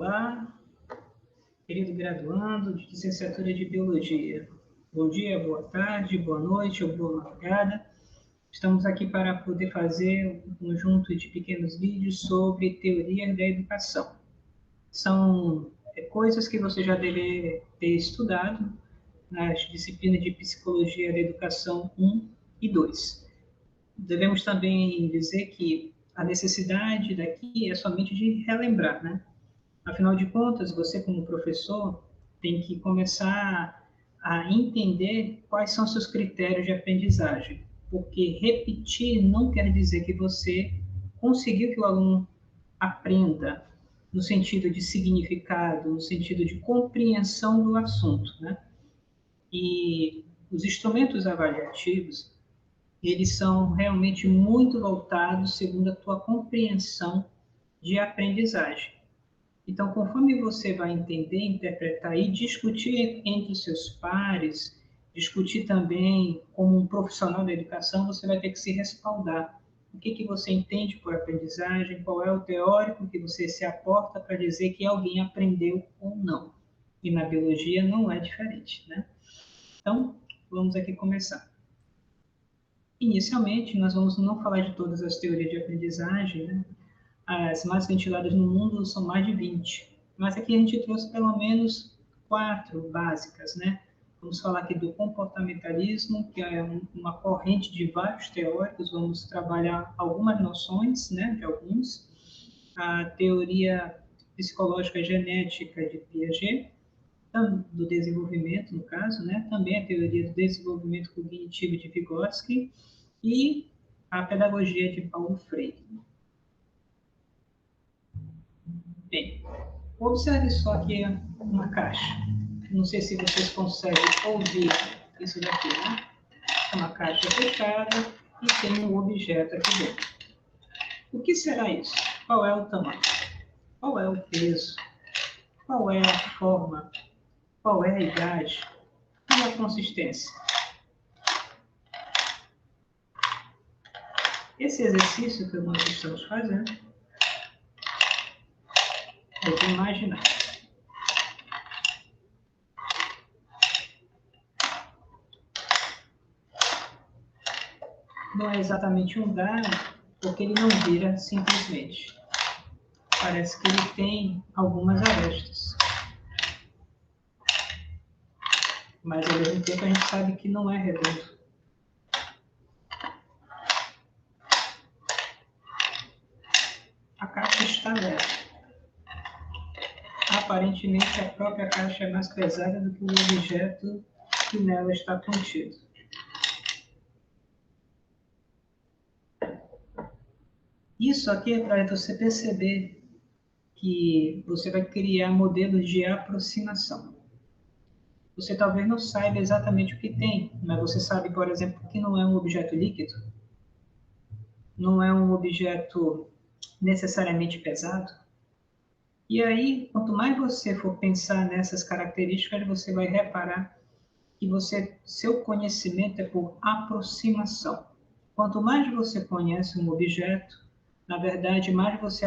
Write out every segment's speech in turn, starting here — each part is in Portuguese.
Olá, querido graduando de licenciatura de Biologia. Bom dia, boa tarde, boa noite ou boa madrugada. Estamos aqui para poder fazer um conjunto de pequenos vídeos sobre teoria da educação. São coisas que você já deve ter estudado nas disciplinas de Psicologia da Educação 1 e 2. Devemos também dizer que a necessidade daqui é somente de relembrar, né? Afinal de contas, você como professor tem que começar a entender quais são seus critérios de aprendizagem, porque repetir não quer dizer que você conseguiu que o aluno aprenda no sentido de significado, no sentido de compreensão do assunto, né? E os instrumentos avaliativos, eles são realmente muito voltados segundo a tua compreensão de aprendizagem. Então, conforme você vai entender, interpretar e discutir entre os seus pares, discutir também como um profissional da educação, você vai ter que se respaldar. O que você entende por aprendizagem, qual é o teórico que você se aporta para dizer que alguém aprendeu ou não. E na biologia não é diferente, né? Então, vamos aqui começar. Inicialmente, nós vamos não falar de todas as teorias de aprendizagem, né? As mais ventiladas no mundo são mais de 20. Mas aqui a gente trouxe pelo menos 4 básicas, né? Vamos falar aqui do comportamentalismo, que é uma corrente de vários teóricos, vamos trabalhar algumas noções, né, de alguns. A teoria psicológica genética de Piaget, do desenvolvimento, no caso, né? Também a teoria do desenvolvimento cognitivo de Vygotsky e a pedagogia de Paulo Freire. Bem, observe só aqui uma caixa. Não sei se vocês conseguem ouvir isso daqui, né? É uma caixa fechada e tem um objeto aqui dentro. O que será isso? Qual é o tamanho? Qual é o peso? Qual é a forma? Qual é a idade? E a consistência? Esse exercício que nós estamos fazendo é de imaginar. Não é exatamente um dado, porque ele não vira simplesmente. Parece que ele tem algumas arestas. Mas, ao mesmo tempo, a gente sabe que não é redondo. A caixa está leve. Aparentemente, a própria caixa é mais pesada do que o objeto que nela está contido. Isso aqui é para você perceber que você vai criar modelos de aproximação. Você talvez não saiba exatamente o que tem, mas você sabe, por exemplo, que não é um objeto líquido, não é um objeto necessariamente pesado. E aí, quanto mais você for pensar nessas características, você vai reparar que seu conhecimento é por aproximação. Quanto mais você conhece um objeto, na verdade, mais você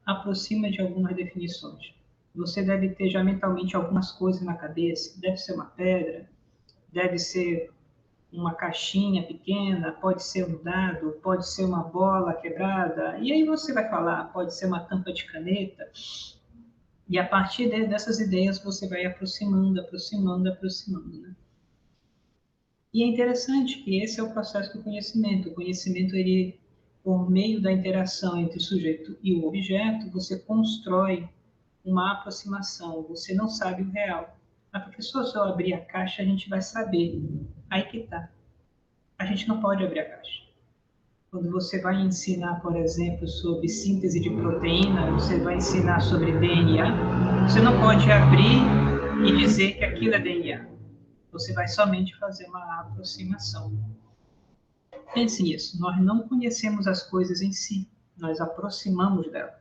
aproxima de algumas definições. Você deve ter já mentalmente algumas coisas na cabeça. Deve ser uma pedra, deve ser uma caixinha pequena, pode ser um dado, pode ser uma bola quebrada. E aí você vai falar, pode ser uma tampa de caneta. E a partir dessas ideias você vai aproximando, né? E é interessante que esse é o processo do conhecimento. O conhecimento, ele, por meio da interação entre o sujeito e o objeto, você constrói uma aproximação. Você não sabe o real. Mas porque se eu abrir a caixa, a gente vai saber. Aí que tá. A gente não pode abrir a caixa. Quando você vai ensinar, por exemplo, sobre síntese de proteína, você vai ensinar sobre DNA, você não pode abrir e dizer que aquilo é DNA. Você vai somente fazer uma aproximação. Pense nisso, nós não conhecemos as coisas em si, nós aproximamos dela.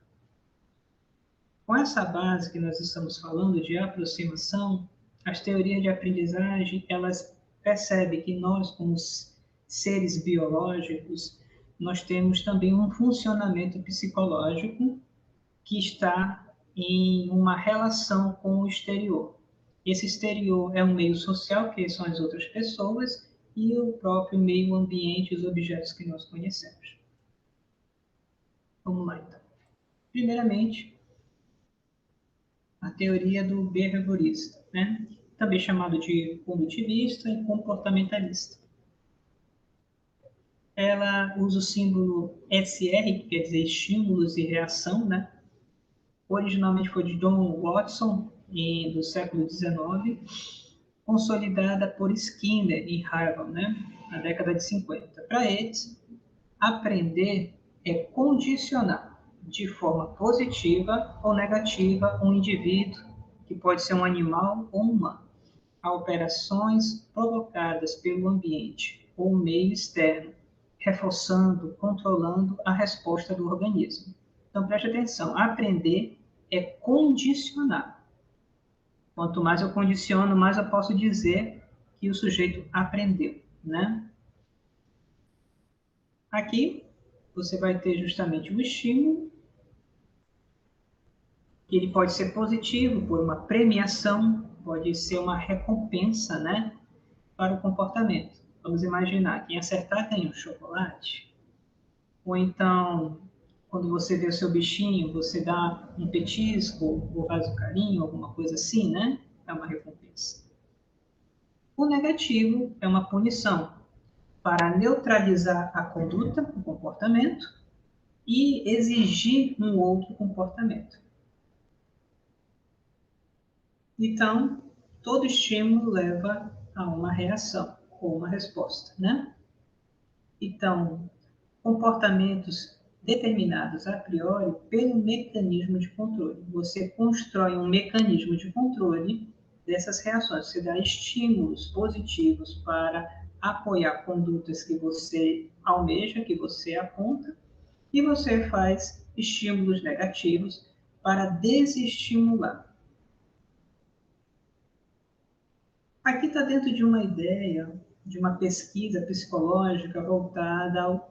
Com essa base que nós estamos falando de aproximação, as teorias de aprendizagem, elas percebem que nós, como seres biológicos, nós temos também um funcionamento psicológico que está em uma relação com o exterior. Esse exterior é um meio social, que são as outras pessoas, e o próprio meio ambiente, os objetos que nós conhecemos. Vamos lá, então. Primeiramente, a teoria do behaviorista, né? Também chamado de condutivista e comportamentalista. Ela usa o símbolo SR, que quer dizer estímulos e reação, né? Originalmente foi de John Watson, do século XIX, consolidada por Skinner e Harvard, né? Na década de 50. Para eles, aprender é condicionar de forma positiva ou negativa um indivíduo, que pode ser um animal ou humano, a operações provocadas pelo ambiente ou meio externo, reforçando, controlando a resposta do organismo. Então, preste atenção, aprender é condicionar. Quanto mais eu condiciono, mais eu posso dizer que o sujeito aprendeu, né? Aqui, você vai ter justamente o estímulo, que ele pode ser positivo, por uma premiação, pode ser uma recompensa, né, para o comportamento. Vamos imaginar, quem acertar ganha um chocolate. Ou então, quando você vê o seu bichinho, você dá um petisco, ou faz um carinho, alguma coisa assim, né? É uma recompensa. O negativo é uma punição para neutralizar a conduta, o comportamento, e exigir um outro comportamento. Então, todo estímulo leva a uma reação ou uma resposta, né? Então, comportamentos determinados a priori pelo mecanismo de controle. Você constrói um mecanismo de controle dessas reações. Você dá estímulos positivos para apoiar condutas que você almeja, que você aponta, e você faz estímulos negativos para desestimular. Aqui está dentro de uma ideia, de uma pesquisa psicológica voltada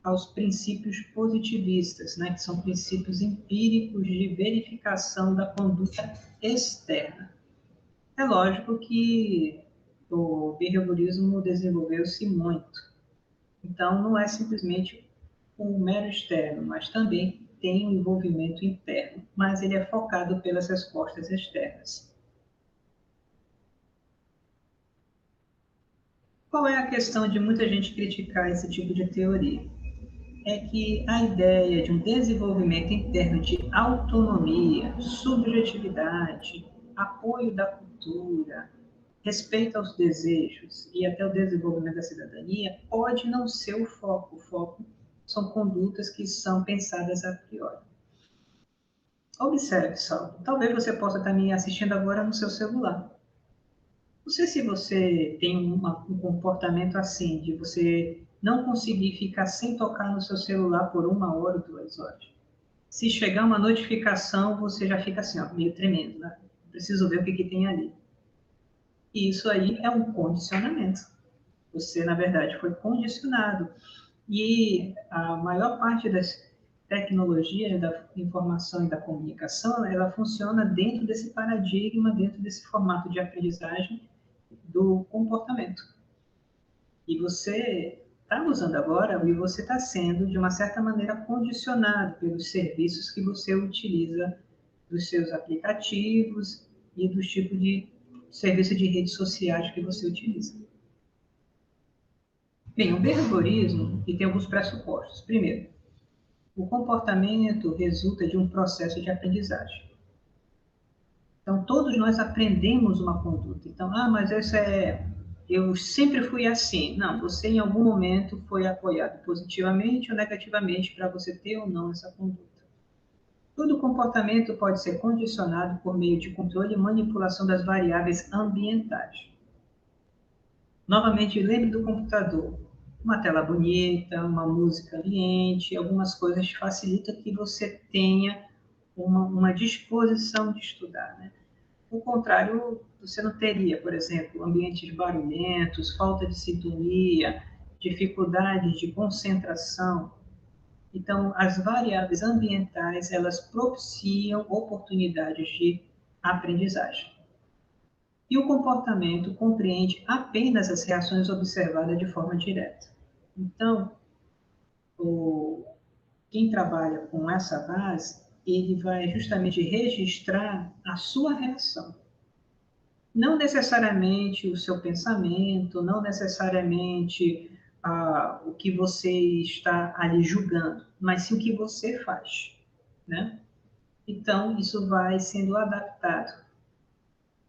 aos princípios positivistas, né, que são princípios empíricos de verificação da conduta externa. É lógico que o behaviorismo desenvolveu-se muito. Então, não é simplesmente um mero externo, mas também tem um envolvimento interno, mas ele é focado pelas respostas externas. Qual é a questão de muita gente criticar esse tipo de teoria? É que a ideia de um desenvolvimento interno de autonomia, subjetividade, apoio da cultura, respeito aos desejos e até o desenvolvimento da cidadania pode não ser o foco. O foco são condutas que são pensadas a priori. Observe só, talvez você possa estar me assistindo agora no seu celular. Não sei se você tem um comportamento assim, de você não conseguir ficar sem tocar no seu celular por 1 hora ou 2 horas. Se chegar uma notificação, você já fica assim, ó, meio tremendo, né? Preciso ver o que tem ali. E isso aí é um condicionamento. Você, na verdade, foi condicionado. E a maior parte das tecnologias da informação e da comunicação, ela funciona dentro desse paradigma, dentro desse formato de aprendizagem do comportamento. E você está usando agora e você está sendo, de uma certa maneira, condicionado pelos serviços que você utiliza, dos seus aplicativos e dos tipos de serviço de redes sociais que você utiliza. Bem, o behaviorismo tem alguns pressupostos. Primeiro, o comportamento resulta de um processo de aprendizagem. Então, todos nós aprendemos uma conduta. Então, mas eu sempre fui assim. Não, você em algum momento foi apoiado positivamente ou negativamente para você ter ou não essa conduta. Todo comportamento pode ser condicionado por meio de controle e manipulação das variáveis ambientais. Novamente, lembre do computador. Uma tela bonita, uma música ambiente, algumas coisas facilitam que você tenha uma disposição de estudar, né? O contrário, você não teria, por exemplo, ambientes barulhentos, falta de sintonia, dificuldade de concentração. Então, as variáveis ambientais, elas propiciam oportunidades de aprendizagem. E o comportamento compreende apenas as reações observadas de forma direta. Então, quem trabalha com essa base, ele vai justamente registrar a sua reação. Não necessariamente o seu pensamento, não necessariamente o que você está ali julgando, mas sim o que você faz, né? Então, isso vai sendo adaptado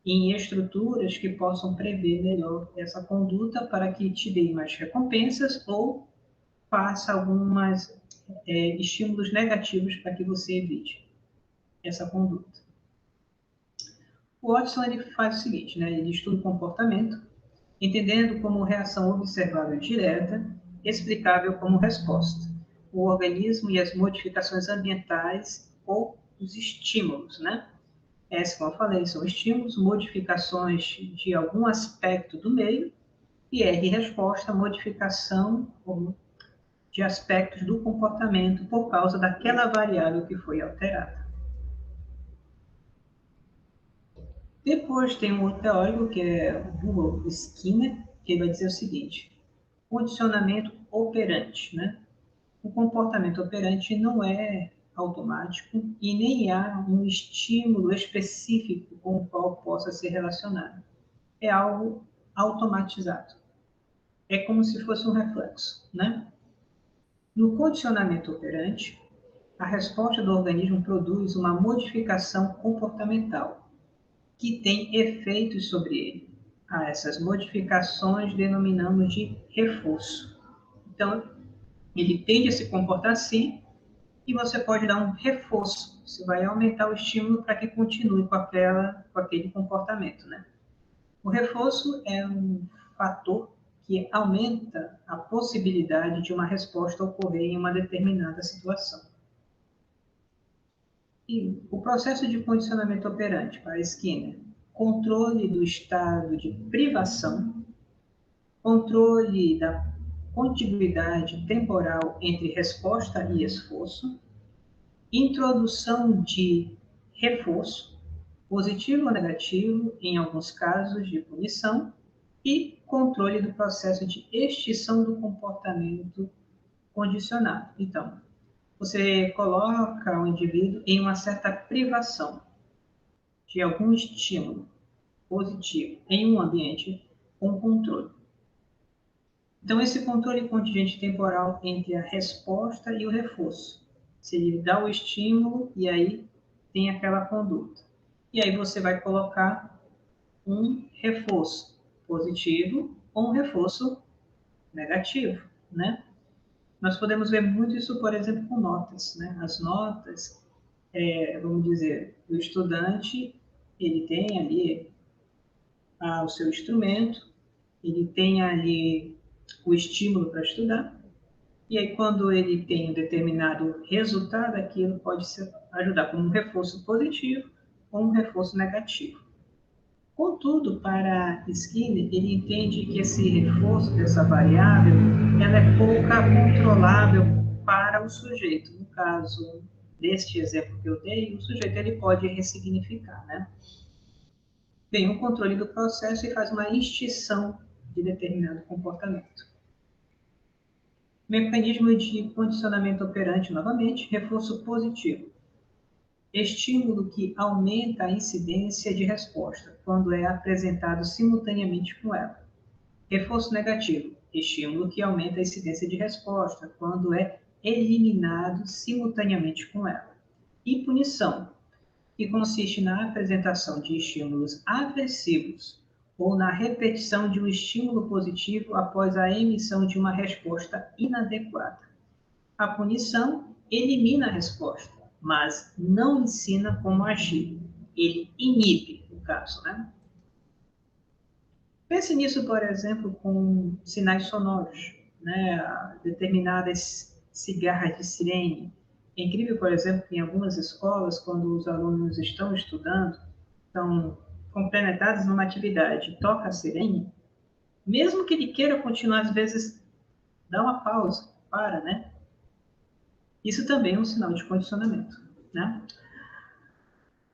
em estruturas que possam prever melhor essa conduta para que te dê mais recompensas ou faça algumas estímulos negativos para que você evite essa conduta. O Watson ele faz o seguinte, né? Ele estuda o comportamento, entendendo como reação observável direta, explicável como resposta, o organismo e as modificações ambientais ou os estímulos, né? Como eu falei, são estímulos, modificações de algum aspecto do meio, e R, resposta, modificação de aspectos do comportamento por causa daquela variável que foi alterada. Depois tem um outro teórico, que é o Skinner, que vai dizer o seguinte: condicionamento operante, né? O comportamento operante não é automático e nem há um estímulo específico com o qual possa ser relacionado. É algo automatizado. É como se fosse um reflexo, né? No condicionamento operante, a resposta do organismo produz uma modificação comportamental que tem efeitos sobre ele. Essas modificações denominamos de reforço. Então, ele tende a se comportar assim e você pode dar um reforço. Você vai aumentar o estímulo para que continue com aquele comportamento, né? O reforço é um fator que aumenta a possibilidade de uma resposta ocorrer em uma determinada situação. E o processo de condicionamento operante para Skinner: controle do estado de privação, controle da contiguidade temporal entre resposta e esforço, introdução de reforço, positivo ou negativo, em alguns casos de punição, e controle do processo de extinção do comportamento condicionado. Então, você coloca o indivíduo em uma certa privação de algum estímulo positivo em um ambiente com controle. Então, esse controle contingente temporal entre a resposta e o reforço. Se ele dá o estímulo e aí tem aquela conduta. E aí você vai colocar um reforço positivo ou um reforço negativo, né? Nós podemos ver muito isso, por exemplo, com notas, né? As notas, vamos dizer, o estudante, ele tem ali o seu instrumento, ele tem ali o estímulo para estudar, e aí quando ele tem um determinado resultado, aquilo pode ajudar como um reforço positivo ou um reforço negativo. Contudo, para Skinner, ele entende que esse reforço dessa variável, ela é pouca controlável para o sujeito. No caso deste exemplo que eu dei, o sujeito ele pode ressignificar, né? Tem um controle do processo e faz uma extinção de determinado comportamento. Mecanismo de condicionamento operante, novamente, reforço positivo. Estímulo que aumenta a incidência de resposta, quando é apresentado simultaneamente com ela. Reforço negativo. Estímulo que aumenta a incidência de resposta, quando é eliminado simultaneamente com ela. E punição, que consiste na apresentação de estímulos aversivos ou na repetição de um estímulo positivo após a emissão de uma resposta inadequada. A punição elimina a resposta, mas não ensina como agir. Ele inibe o caso, né? Pense nisso, por exemplo, com sinais sonoros, né? Determinadas cigarras de sirene. É incrível, por exemplo, que em algumas escolas, quando os alunos estão estudando, estão compenetrados numa atividade, toca a sirene, mesmo que ele queira continuar, às vezes dá uma pausa, para, né? Isso também é um sinal de condicionamento, né?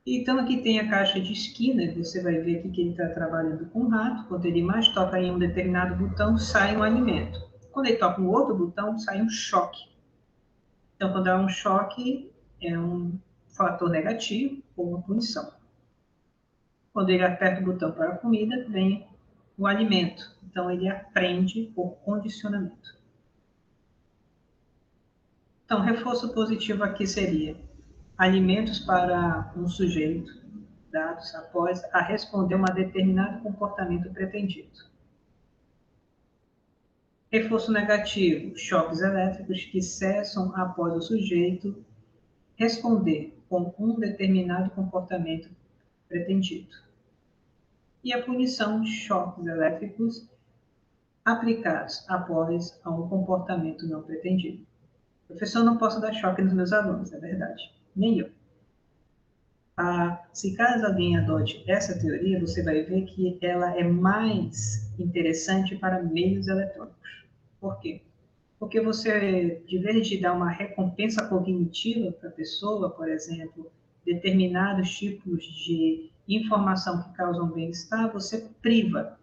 Então, aqui tem a caixa de Skinner, você vai ver aqui que ele está trabalhando com o rato. Quando ele mais toca em um determinado botão, sai um alimento. Quando ele toca em outro botão, sai um choque. Então, quando há um choque, é um fator negativo ou uma punição. Quando ele aperta o botão para a comida, vem o alimento. Então, ele aprende por condicionamento. Então, reforço positivo aqui seria alimentos para um sujeito dados após a responder a um determinado comportamento pretendido. Reforço negativo, choques elétricos que cessam após o sujeito responder com um determinado comportamento pretendido. E a punição, choques elétricos aplicados após um comportamento não pretendido. Professor, não posso dar choque nos meus alunos, é verdade. Nem eu. Se caso alguém adote essa teoria, você vai ver que ela é mais interessante para meios eletrônicos. Por quê? Porque você, de vez de dar uma recompensa cognitiva para a pessoa, por exemplo, determinados tipos de informação que causam bem-estar, você priva.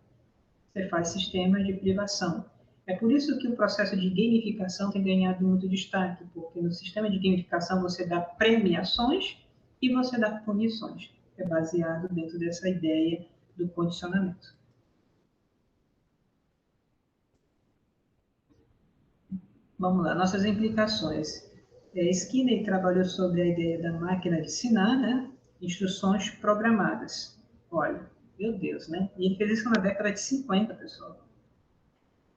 Você faz sistemas de privação. É por isso que o processo de gamificação tem ganhado muito destaque, porque no sistema de gamificação você dá premiações e você dá punições. É baseado dentro dessa ideia do condicionamento. Vamos lá, nossas implicações. Skinner trabalhou sobre a ideia da máquina de ensinar, né? Instruções programadas. Olha, meu Deus, né? E ele fez isso na década de 50, pessoal.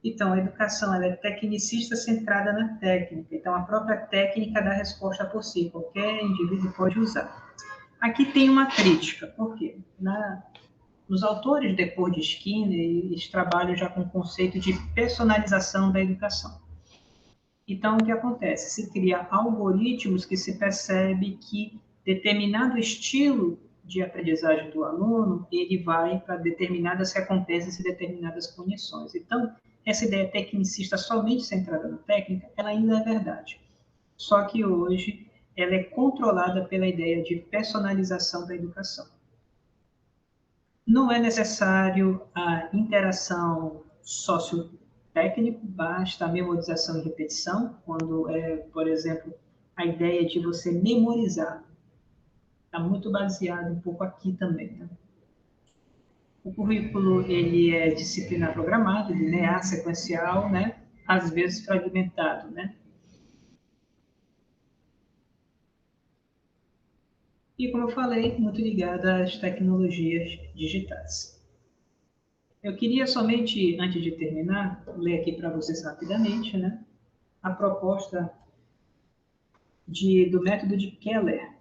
Então, a educação ela é tecnicista centrada na técnica. Então, a própria técnica dá resposta por si. Qualquer indivíduo pode usar. Aqui tem uma crítica. Por quê? Nos autores depois de Skinner, eles trabalham já com o conceito de personalização da educação. Então, o que acontece? Se cria algoritmos que se percebe que determinado estilo de aprendizagem do aluno, ele vai para determinadas recompensas e determinadas punições. Então, essa ideia tecnicista somente centrada na técnica, ela ainda é verdade. Só que hoje ela é controlada pela ideia de personalização da educação. Não é necessário a interação sociotécnico, basta a memorização e repetição, quando é, por exemplo, a ideia de você memorizar. Está muito baseado um pouco aqui também, né? O currículo, ele é disciplina programada, linear, sequencial, né? Às vezes fragmentado, né? E, como eu falei, muito ligada às tecnologias digitais. Eu queria somente, antes de terminar, ler aqui para vocês rapidamente, né? A proposta do método de Keller,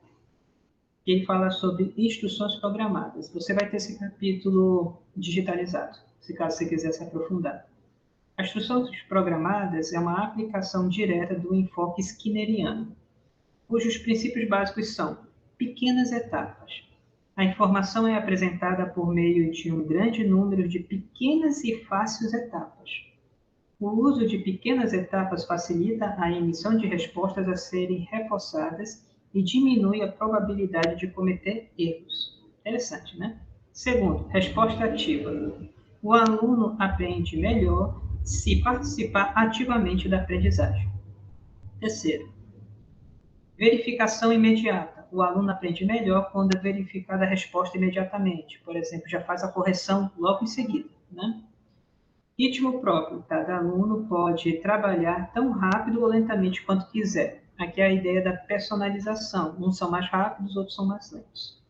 que ele fala sobre instruções programadas. Você vai ter esse capítulo digitalizado, se caso você quiser se aprofundar. As instruções programadas é uma aplicação direta do enfoque skinneriano, cujos princípios básicos são pequenas etapas. A informação é apresentada por meio de um grande número de pequenas e fáceis etapas. O uso de pequenas etapas facilita a emissão de respostas a serem reforçadas e diminui a probabilidade de cometer erros. Interessante, né? Segundo, resposta ativa. O aluno aprende melhor se participar ativamente da aprendizagem. Terceiro, verificação imediata. O aluno aprende melhor quando é verificada a resposta imediatamente. Por exemplo, já faz a correção logo em seguida, né? Ritmo próprio. Cada aluno pode trabalhar tão rápido ou lentamente quanto quiser. Aqui é a ideia da personalização. Uns são mais rápidos, outros são mais lentos.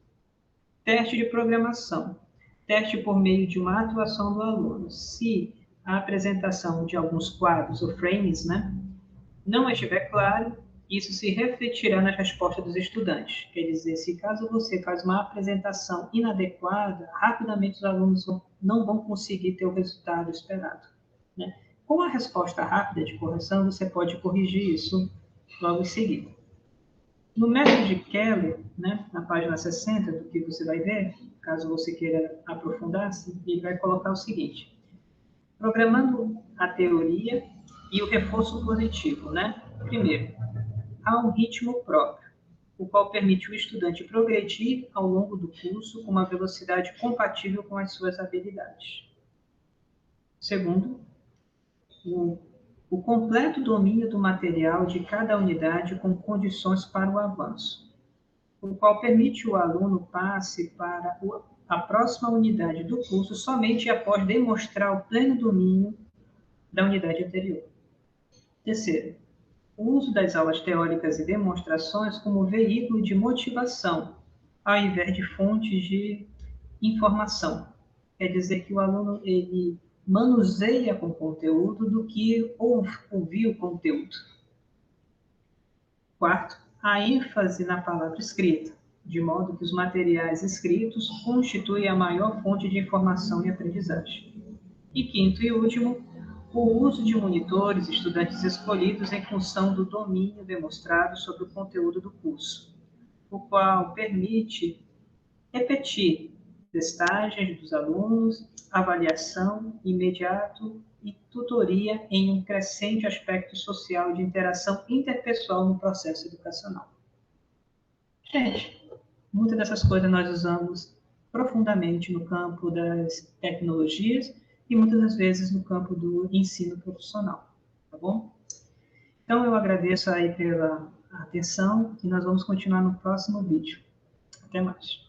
Teste de programação. Teste por meio de uma atuação do aluno. Se a apresentação de alguns quadros ou frames, né, não estiver claro, isso se refletirá na resposta dos estudantes. Quer dizer, se caso você faz uma apresentação inadequada, rapidamente os alunos não vão conseguir ter o resultado esperado, né? Com a resposta rápida de correção, você pode corrigir isso logo em seguida. No método de Keller, né, na página 60, do que você vai ver, caso você queira aprofundar-se, ele vai colocar o seguinte: programando a teoria e o reforço positivo, né? Primeiro, há um ritmo próprio, o qual permite o estudante progredir ao longo do curso com uma velocidade compatível com as suas habilidades. Segundo, o completo domínio do material de cada unidade com condições para o avanço, o qual permite o aluno passe para a próxima unidade do curso somente após demonstrar o pleno domínio da unidade anterior. Terceiro, o uso das aulas teóricas e demonstrações como veículo de motivação, ao invés de fontes de informação. Quer dizer que o aluno ele manuseia com o conteúdo do que ouvir o conteúdo. Quarto, a ênfase na palavra escrita, de modo que os materiais escritos constituem a maior fonte de informação e aprendizagem. E quinto e último, o uso de monitores, estudantes escolhidos em função do domínio demonstrado sobre o conteúdo do curso, o qual permite repetir testagens dos alunos, avaliação imediato e tutoria em um crescente aspecto social de interação interpessoal no processo educacional. Gente, muitas dessas coisas nós usamos profundamente no campo das tecnologias e muitas das vezes no campo do ensino profissional, tá bom? Então, eu agradeço aí pela atenção e nós vamos continuar no próximo vídeo. Até mais.